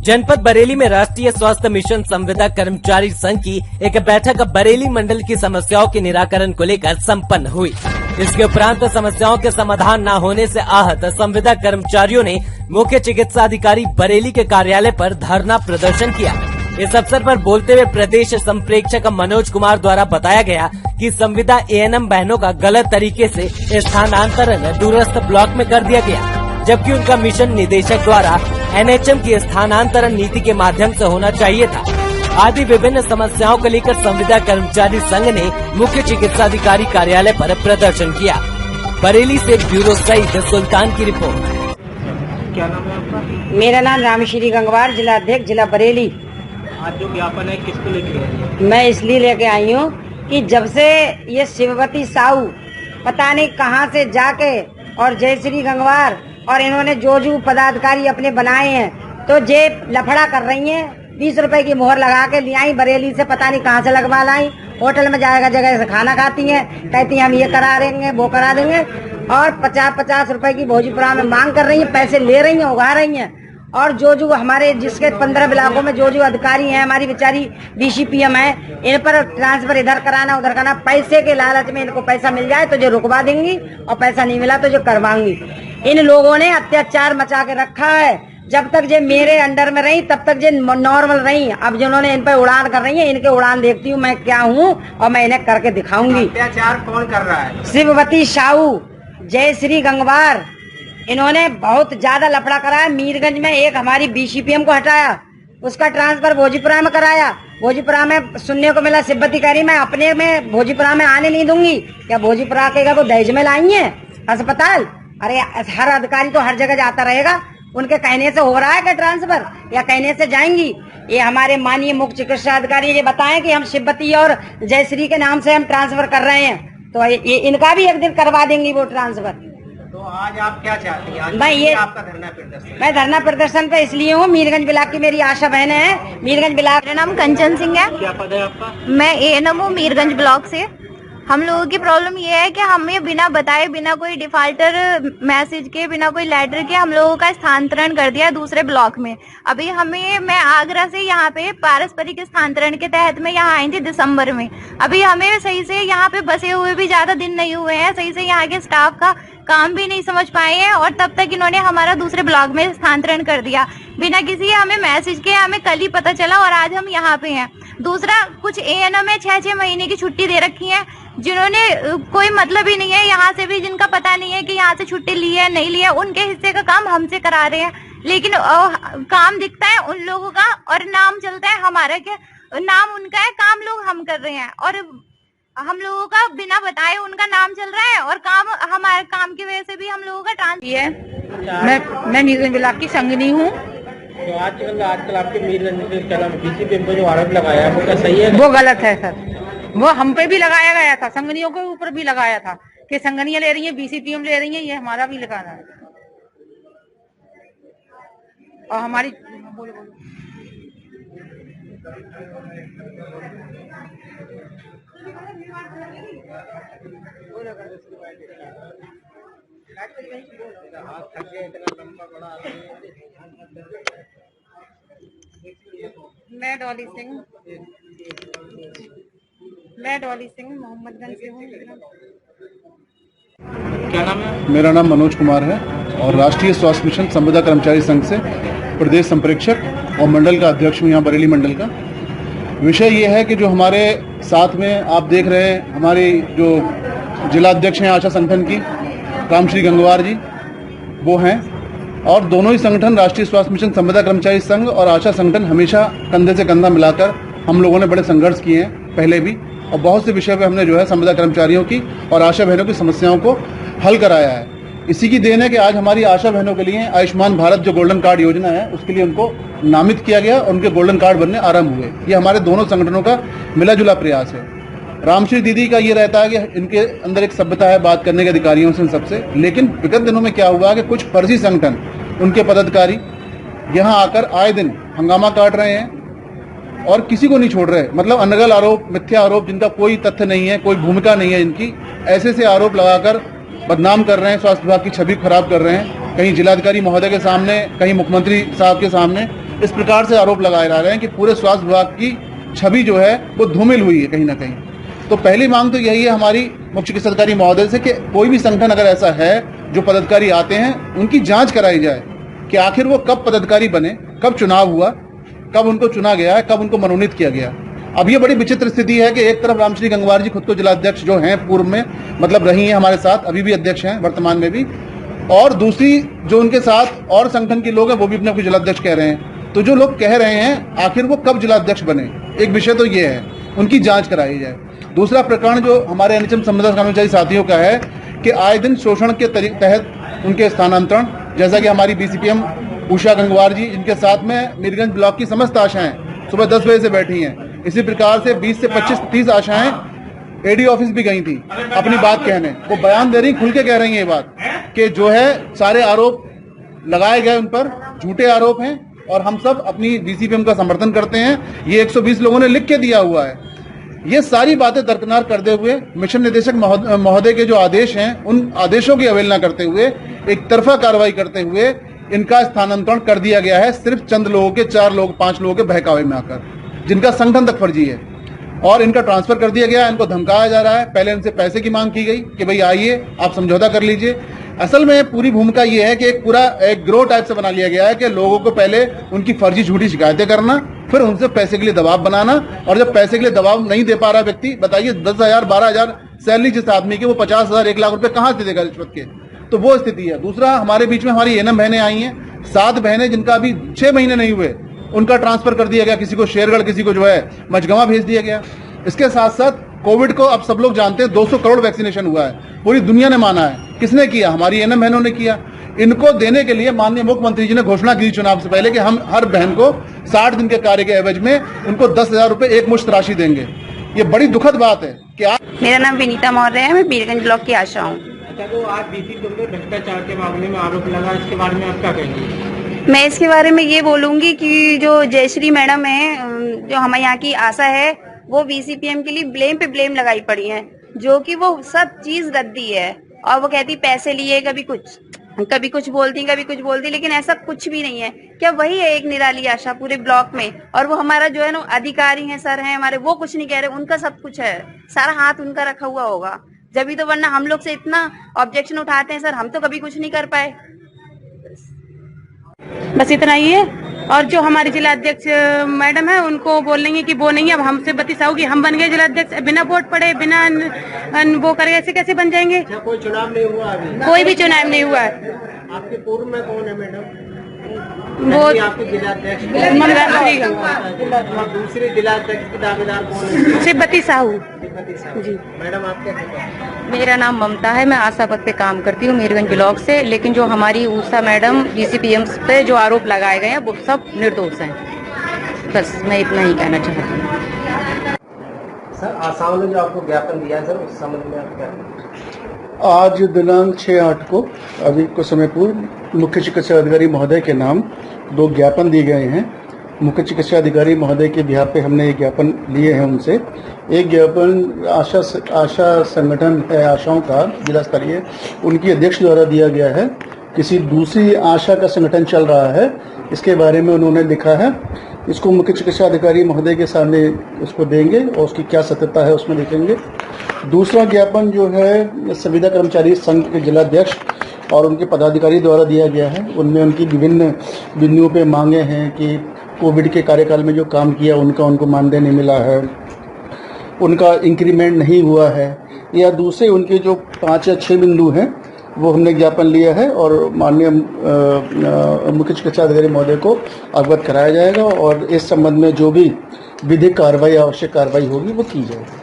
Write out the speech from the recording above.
जनपद बरेली में राष्ट्रीय स्वास्थ्य मिशन संविदा कर्मचारी संघ की एक बैठक बरेली मंडल की समस्याओं के निराकरण को लेकर संपन्न हुई। इसके उपरांत समस्याओं के समाधान न होने से आहत संविदा कर्मचारियों ने मुख्य चिकित्सा अधिकारी बरेली के कार्यालय पर धरना प्रदर्शन किया। इस अवसर पर बोलते हुए प्रदेश संप्रेक्षक मनोज कुमार द्वारा बताया गया कि संविदा एएनएम बहनों का गलत तरीके से स्थानांतरण दूरस्थ ब्लॉक में कर दिया गया, जबकि उनका मिशन निदेशक द्वारा एनएचएम की स्थानांतरण नीति के माध्यम से होना चाहिए था। आदि विभिन्न समस्याओं को लेकर संविदा कर्मचारी संघ ने मुख्य चिकित्सा अधिकारी कार्यालय पर प्रदर्शन किया। बरेली से ब्यूरो सईद सुल्तान की रिपोर्ट। क्या नाम है आपका? मेरा नाम रामश्री गंगवार, जिला अध्यक्ष जिला बरेली। आज जो ज्ञापन है किसको लेके आई है? मैं इसलिए लेके आई हूँ कि जब से ये शिववती साहू पता नहीं कहाँ से जाके और जयश्री गंगवार और इन्होंने जो पदाधिकारी अपने बनाए हैं तो जे लफड़ा कर रही हैं। 20 रुपए की मोहर लगा के ले आई बरेली से, पता नहीं कहाँ से लगवा लाई। होटल में जाएगा जगह से खाना खाती हैं, कहती हैं हम ये करा देंगे वो करा देंगे, और 50-50 रुपए की भोजीपुरा में मांग कर रही हैं, पैसे ले रही हैं, उगा रही हैं। और जो हमारे जिसके 15 ब्लॉकों में जो अधिकारी हैं, हमारी बेचारी बीसीपीएम है, इन पर ट्रांसफर इधर कराना उधर कराना, पैसे के लालच में इनको पैसा मिल जाए तो जो रुकवा देंगी और पैसा नहीं मिला तो जो करवाऊंगी। इन लोगों ने अत्याचार मचा के रखा है। जब तक जे मेरे अंडर में रही तब तक जे नॉर्मल रही। अब जिन्होंने इन पर उड़ान कर रही है, इनके उड़ान देखती हूँ मैं क्या हूँ और मैं इन्हें करके दिखाऊंगी। अत्याचार कौन कर रहा है? शिववती साहू, जयश्री गंगवार, इन्होंने बहुत ज्यादा लफड़ा कराया। मीरगंज में एक हमारी बीसीपीएम को हटाया, उसका ट्रांसफर भोजीपुरा में कराया। भोजीपुरा में सुनने को मिला शिववती कह रही मैं अपने में भोजीपुरा में आने नहीं दूंगी। क्या भोजीपुरा के वो दहेज में लाई है अस्पताल? अरे हर अधिकारी तो हर जगह जाता रहेगा, उनके कहने से हो रहा है क्या ट्रांसफर या कहने से जाएंगी? ये हमारे माननीय मुख्य चिकित्सा अधिकारी ये बताएं कि हम शिववती और जयश्री के नाम से हम ट्रांसफर कर रहे हैं, तो ये इनका भी एक दिन करवा देंगी वो ट्रांसफर। तो आज आप क्या चाहती हैं? आज मैं ये आपका धरना प्रदर्शन? मैं धरना प्रदर्शन पे इसलिए हूँ, मीरगंज ब्लॉक की मेरी आशा बहन है। मीरगंज ब्लॉक, मेरा नाम कंचन सिंह है। क्या पद है आपका? मैं एएनएम हूँ मीरगंज ब्लॉक से। हम लोगों की प्रॉब्लम ये है कि हमें बिना बताए, बिना कोई डिफाल्टर मैसेज के, बिना कोई लेटर के हम लोगों का स्थानांतरण कर दिया दूसरे ब्लॉक में। अभी मैं आगरा से यहाँ पे पारस्परिक स्थानांतरण के तहत मैं यहाँ आई थी दिसंबर में। अभी हमें सही से यहाँ पे बसे हुए भी ज्यादा दिन नहीं हुए हैं, सही से यहाँ के स्टाफ का काम भी नहीं समझ पाए हैं, और तब तक इन्होंने हमारा दूसरे ब्लॉक में स्थानांतरण कर दिया बिना किसी हमें मैसेज के। हमें कल ही पता चला और आज हम यहाँ पे हैं। दूसरा, कुछ एएनएम में 6-6 महीने की छुट्टी दे रखी है, जिन्होंने कोई मतलब ही नहीं है, यहाँ से भी जिनका पता नहीं है कि यहाँ से छुट्टी ली है नहीं ली है, उनके हिस्से का काम हमसे करा रहे हैं। लेकिन काम दिखता है उन लोगों का और नाम चलता है हमारा, क्या नाम उनका है, काम लोग हम कर रहे हैं, और हम लोगों का बिना बताए उनका नाम चल रहा है और काम हमारे काम की वजह से भी हम लोगों का ट्रांसफर। मैं मीरगंज ब्लॉक की संगनी हूँ। तो आजकल आपके मीरगंज बीसीपीएम पर जो आरोप लगाया है वो क्या सही है? वो गलत है सर, वो हम पे भी लगाया गया था, संगनियों के ऊपर भी लगाया था कि संगनियां ले रही है, बीसीपीएम ले रही है, ये हमारा भी लगाना है। और हमारी बोलो मैं डॉली सिंह मोहम्मदगंज से हूँ। क्या नाम है? मेरा नाम मनोज कुमार है और राष्ट्रीय स्वास्थ्य मिशन संविदा कर्मचारी संघ से प्रदेश संप्रेक्षक और मंडल का अध्यक्ष हूँ यहाँ बरेली मंडल का। विषय ये है कि जो हमारे साथ में आप देख रहे हैं, हमारी जो जिला अध्यक्ष हैं आशा संगठन की, रामश्री गंगवार जी, वो हैं, और दोनों ही संगठन राष्ट्रीय स्वास्थ्य मिशन संविदा कर्मचारी संघ और आशा संगठन हमेशा कंधे से कंधा मिलाकर हम लोगों ने बड़े संघर्ष किए हैं पहले भी, और बहुत से विषय पे हमने जो है संविदा कर्मचारियों की और आशा बहनों की समस्याओं को हल कराया है। इसी की देन है कि आज हमारी आशा बहनों के लिए आयुष्मान भारत जो गोल्डन कार्ड योजना है उसके लिए उनको नामित किया गया और उनके गोल्डन कार्ड बनने आरंभ हुए। ये हमारे दोनों संगठनों का मिला जुला प्रयास है। रामश्री दीदी का ये रहता है कि इनके अंदर एक सभ्यता है बात करने के अधिकारियों से, सबसे। लेकिन विगत दिनों में क्या हुआ कि कुछ फर्जी संगठन, उनके पदाधिकारी यहाँ आकर आए दिन हंगामा काट रहे हैं और किसी को नहीं छोड़ रहे। मतलब अनगल आरोप, मिथ्या आरोप, जिनका कोई तथ्य नहीं है, कोई भूमिका नहीं है इनकी, ऐसे आरोप लगाकर बदनाम कर रहे हैं, स्वास्थ्य विभाग की छवि खराब कर रहे हैं, कहीं जिलाधिकारी महोदय के सामने, कहीं मुख्यमंत्री साहब के सामने। इस प्रकार से आरोप लगाए जा रहे हैं कि पूरे स्वास्थ्य विभाग की छवि जो है वो धूमिल हुई है कहीं ना कहीं। तो पहली मांग तो यही है हमारी मुख्य चिकित्सा अधिकारी महोदय से कि कोई भी संगठन अगर ऐसा है जो पदाधिकारी आते हैं उनकी जांच कराई जाए कि आखिर वो कब पदाधिकारी बने, कब चुनाव हुआ, कब उनको चुना गया है, कब उनको मनोनीत किया गया। अब ये बड़ी विचित्र स्थिति है कि एक तरफ रामश्री गंगवार जी खुद को जिलाध्यक्ष जो हैं पूर्व में मतलब रही हैं हमारे साथ, अभी भी अध्यक्ष हैं वर्तमान में भी, और दूसरी जो उनके साथ और संगठन के लोग हैं वो भी अपने को जिलाध्यक्ष कह रहे हैं। तो जो लोग कह रहे हैं आखिर वो कब जिलाध्यक्ष बने, एक विषय तो ये है, उनकी जांच कराई जाए। दूसरा प्रकरण जो हमारे एनएचएम संविदा कर्मचारी साथियों का है कि आए दिन शोषण के तहत उनके स्थानांतरण, जैसा कि हमारी बीसीपीएम उषा गंगवार जी जिनके साथ में मीरगंज ब्लॉक की समस्त आशाएं सुबह 10 बजे से बैठी हैं, इसी प्रकार से 20 से 25-30 आशाएं एडी ऑफिस भी गई थी अपनी बात कहने। वो बयान दे रही, खुल के कह रही है ये बात कि जो है सारे आरोप लगाए गए उन पर झूठे आरोप हैं और हम सब अपनी बीसीपीएम का समर्थन करते हैं। ये 120 लोगों ने लिख के दिया हुआ है। ये सारी बातें दरकिनार करते हुए मिशन निदेशक महोदय के जो आदेश हैं उन आदेशों की अवहेलना करते हुए एक तरफा कार्रवाई करते हुए इनका स्थानांतरण कर दिया गया है सिर्फ चंद लोगों के, 4 लोग 5 लोगों के बहकावे में आकर, जिनका संगठन तक फर्जी है, और इनका ट्रांसफर कर दिया गया है। इनको धमकाया जा रहा है। पहले इनसे पैसे की मांग की गई कि भाई आइए आप समझौता कर लीजिए। असल में पूरी भूमिका ये है कि एक ग्रो टाइप से बना लिया गया है कि लोगों को पहले उनकी फर्जी झूठी शिकायतें करना, फिर उनसे पैसे के लिए दबाव बनाना, और जब पैसे के लिए दबाव नहीं दे पा रहा व्यक्ति, बताइए 10,000 12,000 सैलरी जिस आदमी की, वो 50,000 1 लाख रुपए कहां से देगा रिश्वत के। तो वो स्थिति है। दूसरा, हमारे बीच में हमारी एनएम बहनें आई हैं, 7 बहनें जिनका अभी 6 महीने नहीं हुए, उनका ट्रांसफर कर दिया गया, किसी को शेरगढ़, किसी को जो है मझगवां भेज दिया गया। इसके साथ साथ कोविड को अब सब लोग जानते हैं 200 करोड़ वैक्सीनेशन हुआ है, पूरी दुनिया ने माना है। किसने किया? हमारी एनएम बहनों ने किया। इनको देने के लिए माननीय मुख्यमंत्री जी ने घोषणा की चुनाव से पहले कि हम हर बहन को 60 दिन के कार्य के एवज में उनको 10,000 रुपए एक मुश्त राशि देंगे। ये बड़ी दुखद बात है कि मेरा नाम विनीता मौर्य है, मैं मीरगंज ब्लॉक की आशा हूँ। अच्छा, तो आज बीसीपीएम पे भ्रष्टाचार के मामले में आरोप लगा, इसके बारे में आप क्या कहेंगे? मैं इसके बारे में ये बोलूंगी कि जो जयश्री मैडम है, जो हमारे यहाँ की आशा है, वो बीसीपीएम के लिए ब्लेम पे ब्लेम लगाई पड़ी है, जो कि वो सब चीज गद्दी है। और वो कहती पैसे लिए, कभी कुछ बोलती, कभी कुछ बोलती, लेकिन ऐसा कुछ भी नहीं है। क्या वही है एक निराली आशा पूरे ब्लॉक में? और वो हमारा जो है ना अधिकारी हैं, सर हैं हमारे, वो कुछ नहीं कह रहे, उनका सब कुछ है, सारा हाथ उनका रखा हुआ होगा जब तो, वरना हम लोग से इतना ऑब्जेक्शन उठाते हैं सर, हम तो कभी कुछ नहीं कर पाए। बस इतना ही है। और जो हमारे जिला अध्यक्ष मैडम है, उनको बोलेंगे कि वो नहीं है, अब हमसे बतिसाओ कि हम बन गए जिला अध्यक्ष, बिना वोट पड़े, बिना वो करे, ऐसे कैसे बन जाएंगे? कोई चुनाव नहीं हुआ अभी? कोई भी चुनाव नहीं हुआ है। आपके पूर्व में कौन है मैडम? वो आपके जिलाध्यक्ष दूसरे जिलाध्यक्ष की दावेदार कौन है? शिवती साहू जी। मैडम आप क्या कहते हैं? मेरा नाम ममता है, मैं आशा पद पे काम करती हूँ मीरगंज ब्लॉक से। लेकिन जो हमारी उषा मैडम बीसीपीएम पे जो आरोप लगाए गए हैं वो सब निर्दोष हैं। बस मैं इतना ही कहना चाहती हूँ। सर, आसाम ने जो आपको ज्ञापन दिया है सर, उस संबंध में आप क्या? आज दिनांक 6/8 को अभी कुछ समय पूर्व मुख्य चिकित्सा अधिकारी महोदय के नाम 2 ज्ञापन दिए गए हैं। मुख्य चिकित्सा अधिकारी महोदय के बिहार पे हमने ये ज्ञापन लिए हैं उनसे। एक ज्ञापन आशा संगठन है, आशाओं का जिला स्तरीय, उनकी अध्यक्ष द्वारा दिया गया है। किसी दूसरी आशा का संगठन चल रहा है, इसके बारे में उन्होंने लिखा है। इसको मुख्य चिकित्सा अधिकारी महोदय के सामने उसको देंगे और उसकी क्या सत्यता है उसमें देखेंगे। दूसरा ज्ञापन जो है संविदा कर्मचारी संघ के जिलाध्यक्ष और उनके पदाधिकारी द्वारा दिया गया है। उनमें उनकी विभिन्न बिंदुओं पे मांगे हैं कि कोविड के कार्यकाल में जो काम किया उनको मानदेय नहीं मिला है, उनका इंक्रीमेंट नहीं हुआ है, या दूसरे उनके जो 5 या 6 बिंदु हैं वो हमने ज्ञापन लिया है और माननीय मुख्य चिकित्सा अधिकारी महोदय को अवगत कराया जाएगा और इस संबंध में जो भी विधिक कार्रवाई, आवश्यक कार्रवाई होगी वो की जाएगी।